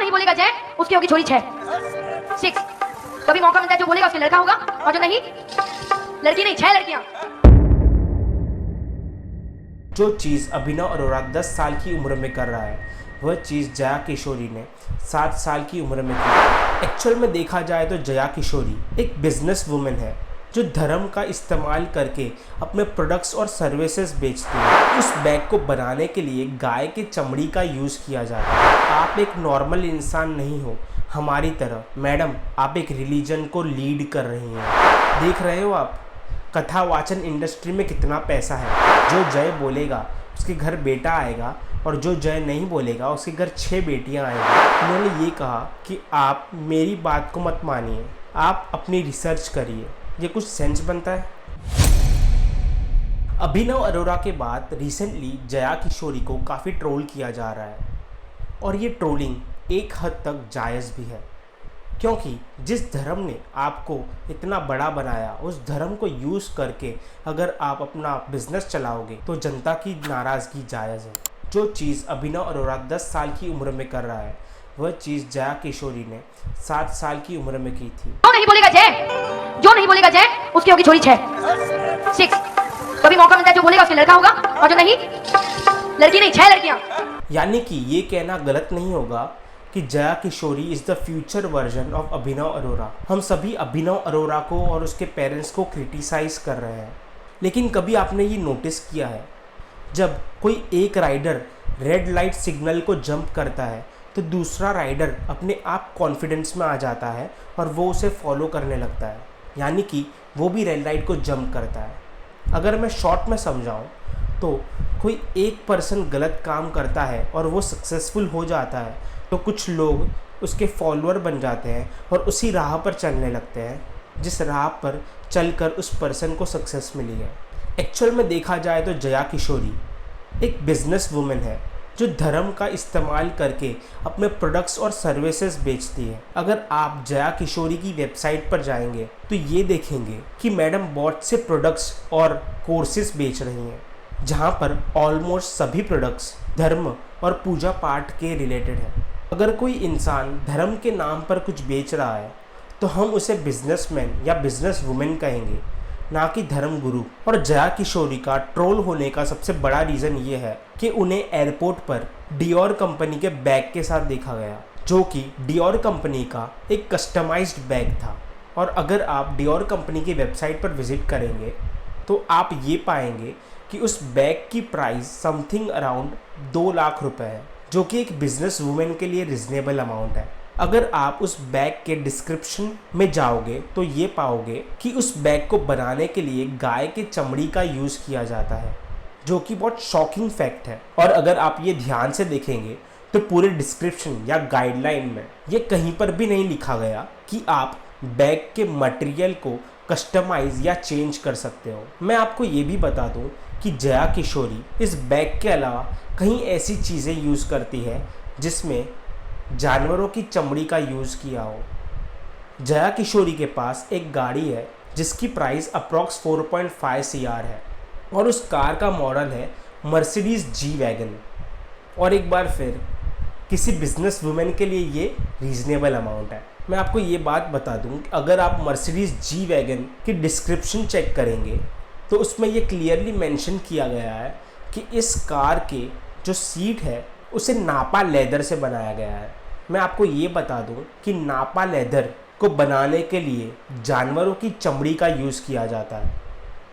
नहीं बोलेगा जय, उसकी होगी छोरी 6 6। कभी मौका मिलता है जो बोलेगा उसके लड़का होगा, और जो नहीं लड़की नहीं 6 लड़कियां। जो चीज़ अभिनव अरोरा 10 साल की उम्र में कर रहा है, वह चीज़ जया किशोरी ने 7 साल की उम्र में की। एक्चुअल में देखा जाए तो जया किशोरी एक बिजनेस वुमेन है जो धर्म का इस्तेमाल करके अपने प्रोडक्ट्स और सर्विसेज बेचती है। उस बैग को बनाने के लिए गाय के चमड़ी का यूज़ किया जाता है। आप एक नॉर्मल इंसान नहीं हो हमारी तरह। मैडम, आप एक रिलीजन को लीड कर रही हैं। देख रहे हो आप कथा वाचन इंडस्ट्री में कितना पैसा है। जो जय बोलेगा उसके घर बेटा आएगा, और जो जय नहीं बोलेगा उसके घर 6 बेटियां आएंगी। उन्होंने ये कहा कि आप मेरी बात को मत मानिए, आप अपनी रिसर्च करिए। ये कुछ सेंस बनता है? अभिनव अरोरा के बाद रिसेंटली जया किशोरी को काफ़ी ट्रोल किया जा रहा है, और ये ट्रोलिंग एक हद तक जायज़ भी है, क्योंकि जिस धर्म ने आपको इतना बड़ा बनाया उस धर्म को यूज़ करके अगर आप अपना बिजनेस चलाओगे तो जनता की नाराज़गी जायज़ है। जो चीज़ अभिनव अरोरा 10 साल की उम्र में कर रहा है, वह चीज़ जया किशोरी ने 7 साल की उम्र में की थी। जो नहीं बोलेगा जय, जो नहीं बोलेगा जय, उसकी होगी छोरी 6 6। कभी मौका मिलता है जो बोलेगा उसके लड़का होगा, और जो नहीं लड़की नहीं 6 लड़कियां। यानी कि ये कहना गलत नहीं होगा कि Jaya Kishori is the future version of Abhinav Arora. हम सभी अभिनव अरोरा को और उसके पेरेंट्स को क्रिटिसाइज कर रहे हैं, लेकिन कभी आपने ये नोटिस किया है जब कोई एक राइडर रेड लाइट सिग्नल को जंप करता है तो दूसरा राइडर अपने आप कॉन्फिडेंस में आ जाता है और वो उसे फॉलो करने लगता है, यानी कि वो भी रेड लाइट को जंप करता है। अगर मैं शॉर्ट में समझाऊँ तो कोई एक पर्सन गलत काम करता है और वो सक्सेसफुल हो जाता है तो कुछ लोग उसके फॉलोअर बन जाते हैं और उसी राह पर चलने लगते हैं जिस राह पर चलकर उस पर्सन को सक्सेस मिली है। एक्चुअल में देखा जाए तो जया किशोरी एक बिजनेस वुमेन है जो धर्म का इस्तेमाल करके अपने प्रोडक्ट्स और सर्विसेज बेचती है। अगर आप जया किशोरी की वेबसाइट पर जाएंगे तो ये देखेंगे कि मैडम बहुत से प्रोडक्ट्स और कोर्सेज बेच रही हैं, जहाँ पर ऑलमोस्ट सभी प्रोडक्ट्स धर्म और पूजा पाठ के रिलेटेड है। अगर कोई इंसान धर्म के नाम पर कुछ बेच रहा है तो हम उसे बिजनेसमैन या बिजनेस वुमेन कहेंगे, ना कि धर्म गुरु। और जया किशोरी का ट्रोल होने का सबसे बड़ा रीज़न ये है कि उन्हें एयरपोर्ट पर डियोर कंपनी के बैग के साथ देखा गया, जो कि डियोर कंपनी का एक कस्टमाइज्ड बैग था। और अगर आप डियोर कंपनी की वेबसाइट पर विजिट करेंगे तो आप ये पाएंगे कि उस बैग की प्राइस समथिंग अराउंड 2 लाख रुपए है, जो कि एक बिजनेस वुमेन के लिए रिजनेबल अमाउंट है। अगर आप उस बैग के डिस्क्रिप्शन में जाओगे तो ये पाओगे कि उस बैग को बनाने के लिए गाय के चमड़ी का यूज़ किया जाता है, जो कि बहुत शॉकिंग फैक्ट है। और अगर आप ये ध्यान से देखेंगे तो पूरे डिस्क्रिप्शन या गाइडलाइन में ये कहीं पर भी नहीं लिखा गया कि आप बैग के मटेरियल को कस्टमाइज या चेंज कर सकते हो। मैं आपको ये भी बता दूं कि जया किशोरी इस बैग के अलावा कहीं ऐसी चीज़ें यूज़ करती है जिसमें जानवरों की चमड़ी का यूज़ किया हो। जया किशोरी के पास एक गाड़ी है जिसकी प्राइस अप्रॉक्स 4.5 CR है, और उस कार का मॉडल है मर्सिडीज़ जी वैगन। और एक बार फिर किसी बिजनेस वुमेन के लिए ये रीज़नेबल अमाउंट है। मैं आपको ये बात बता दूं कि अगर आप मर्सिडीज़ जी वैगन की डिस्क्रिप्शन चेक करेंगे तो उसमें ये क्लियरली मेंशन किया गया है कि इस कार के जो सीट है उसे नापा लेदर से बनाया गया है। मैं आपको ये बता दूं कि नापा लेदर को बनाने के लिए जानवरों की चमड़ी का यूज़ किया जाता है।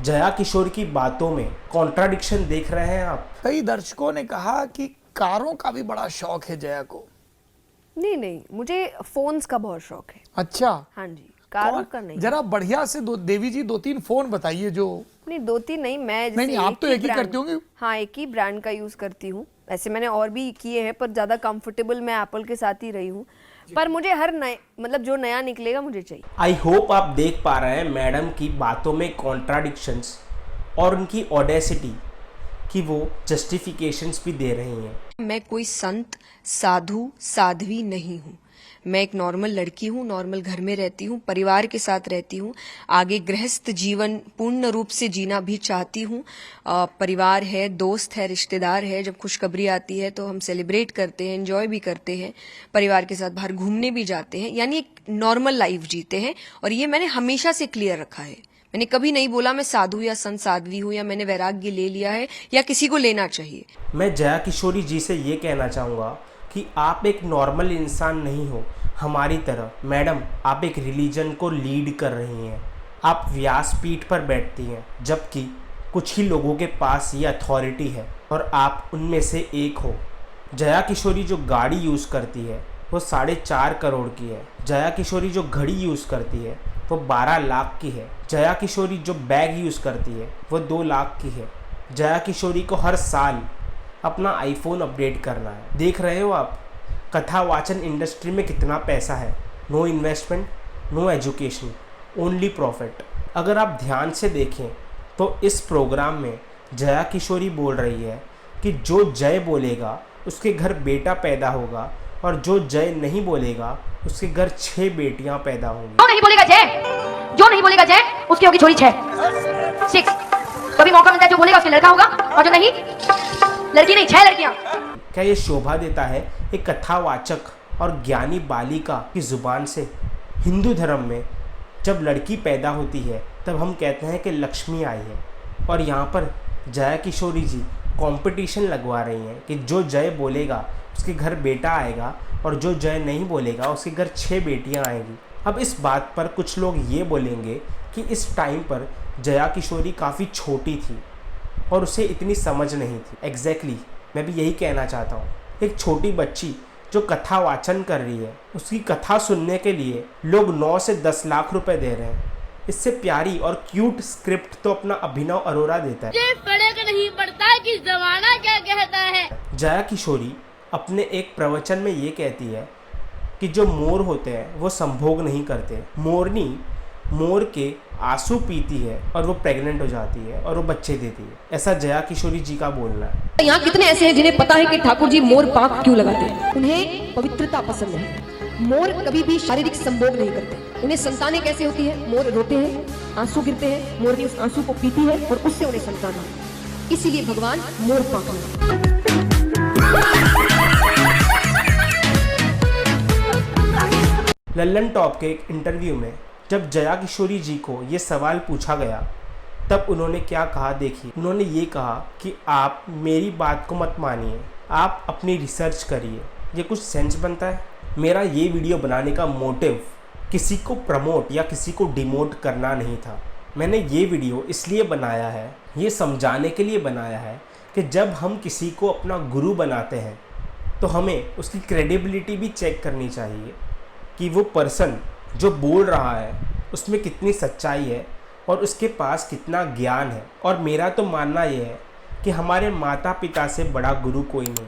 जया किशोर की बातों में कॉन्ट्राडिक्शन देख रहे हैं आप? कई दर्शकों ने कहा कि कारों का भी बड़ा शौक है जया को। नहीं नहीं, मुझे फोन्स का बहुत शौक है। अच्छा, हाँ जी, कारों का नहीं। जरा बढ़िया से देवी जी 2-3 फोन बताइए जो। नहीं 2-3 नहीं, मैं नहीं, आप तो एक ही करती होंगी। हाँ, एक ही ब्रांड का यूज करती हूँ। ऐसे मैंने और भी किए हैं पर ज्यादा कंफर्टेबल मैं एप्पल के साथ ही रही हूँ। पर मुझे हर नए मतलब जो नया निकलेगा मुझे चाहिए। आई होप आप देख पा रहे हैं मैडम की बातों में कॉन्ट्राडिक्शंस और उनकी ऑडेसिटी कि वो जस्टिफिकेशंस भी दे रही हैं। मैं कोई संत साधु साध्वी नहीं हूँ। मैं एक नॉर्मल लड़की हूँ, नॉर्मल घर में रहती हूँ, परिवार के साथ रहती हूँ, आगे गृहस्थ जीवन पूर्ण रूप से जीना भी चाहती हूँ। परिवार है, दोस्त है, रिश्तेदार है, जब खुशखबरी आती है तो हम सेलिब्रेट करते हैं, एंजॉय भी करते हैं, परिवार के साथ बाहर घूमने भी जाते हैं, यानी एक नॉर्मल लाइफ जीते हैं। और ये मैंने हमेशा से क्लियर रखा है। मैंने कभी नहीं बोला मैं साधु या संत साध्वी हूँ या मैंने वैराग्य ले लिया है या किसी को लेना चाहिए। मैं जया किशोरी जी से ये कहना चाहूँगा कि आप एक नॉर्मल इंसान नहीं हो हमारी तरह। मैडम, आप एक रिलीजन को लीड कर रही हैं। आप व्यासपीठ पर बैठती हैं, जबकि कुछ ही लोगों के पास ये अथॉरिटी है और आप उनमें से एक हो। जया किशोरी जो गाड़ी यूज़ करती है वो 4.5 करोड़ की है। जया किशोरी जो घड़ी यूज़ करती है वो 12 लाख की है। जया किशोरी जो बैग यूज़ करती है वो 2 लाख की है। जया किशोरी को हर साल अपना आईफोन अपडेट करना है। देख रहे हो आप कथा वाचन इंडस्ट्री में कितना पैसा है। No investment, no education, only profit. अगर आप ध्यान से देखें तो इस प्रोग्राम में जया किशोरी बोल रही है कि जो जय बोलेगा उसके घर बेटा पैदा होगा और जो जय नहीं बोलेगा उसके घर 6 बेटियां पैदा होंगी। जो नहीं बोलेगा जय, जो नहीं बोलेगा जय, उसकी होगी छोरी 6 6। कभी मौका मिलता है जो बोलेगा उसके लड़का होगा और जो नहीं, लड़की नहीं, 6 लड़कियां। क्या ये शोभा देता है एक कथावाचक और ज्ञानी बालिका की जुबान से? हिंदू धर्म में जब लड़की पैदा होती है तब हम कहते हैं कि लक्ष्मी आई है, और यहाँ पर जया किशोरी जी कंपटीशन लगवा रही हैं कि जो जय बोलेगा उसके घर बेटा आएगा और जो जय नहीं बोलेगा उसके घर 6 बेटियां आएंगी। अब इस बात पर कुछ लोग ये बोलेंगे कि इस टाइम पर जया किशोरी काफ़ी छोटी थी और उसे इतनी समझ नहीं थी। एग्जैक्टली, मैं भी यही कहना चाहता हूँ। एक छोटी बच्ची जो कथा वाचन कर रही है, उसकी कथा सुनने के लिए लोग 9 से 10 लाख रुपए दे रहे हैं। इससे प्यारी और क्यूट स्क्रिप्ट तो अपना अभिनव अरोरा देता है। ये फर्क नहीं पड़ता कि जमाना क्या कहता है। जया किशोरी अपने एक प्रवचन में ये कहती है कि जो मोर होते हैं वो संभोग नहीं करते। मोरनी मोर के आंसू पीती है और वो प्रेग्नेंट हो जाती है और वो बच्चे देती है। ऐसा जया किशोरी जी का बोलना है। यहाँ कितने ऐसे हैं जिन्हें पता है कि ठाकुर जी मोर पाक क्यों लगाते हैं? उन्हें पवित्रता पसंद है। मोर कभी भी शारीरिक संभोग नहीं करते। उन्हें संतानें कैसे होती है? मोर रोते हैं, आंसू गिरते हैं, मोरनी उस आंसू को पीती है और उससे उन्हें संतान आती है। इसीलिए भगवान मोर पाक लगाते हैं। लल्लन टॉप के एक इंटरव्यू में जब जया किशोरी जी को ये सवाल पूछा गया तब उन्होंने क्या कहा, देखिए। उन्होंने ये कहा कि आप मेरी बात को मत मानिए, आप अपनी रिसर्च करिए। ये कुछ सेंस बनता है? मेरा ये वीडियो बनाने का मोटिव किसी को प्रमोट या किसी को डिमोट करना नहीं था। मैंने ये वीडियो इसलिए बनाया है, ये समझाने के लिए बनाया है कि जब हम किसी को अपना गुरु बनाते हैं तो हमें उसकी क्रेडिबिलिटी भी चेक करनी चाहिए कि वो पर्सन जो बोल रहा है उसमें कितनी सच्चाई है और उसके पास कितना ज्ञान है। और मेरा तो मानना ये है कि हमारे माता पिता से बड़ा गुरु कोई नहीं।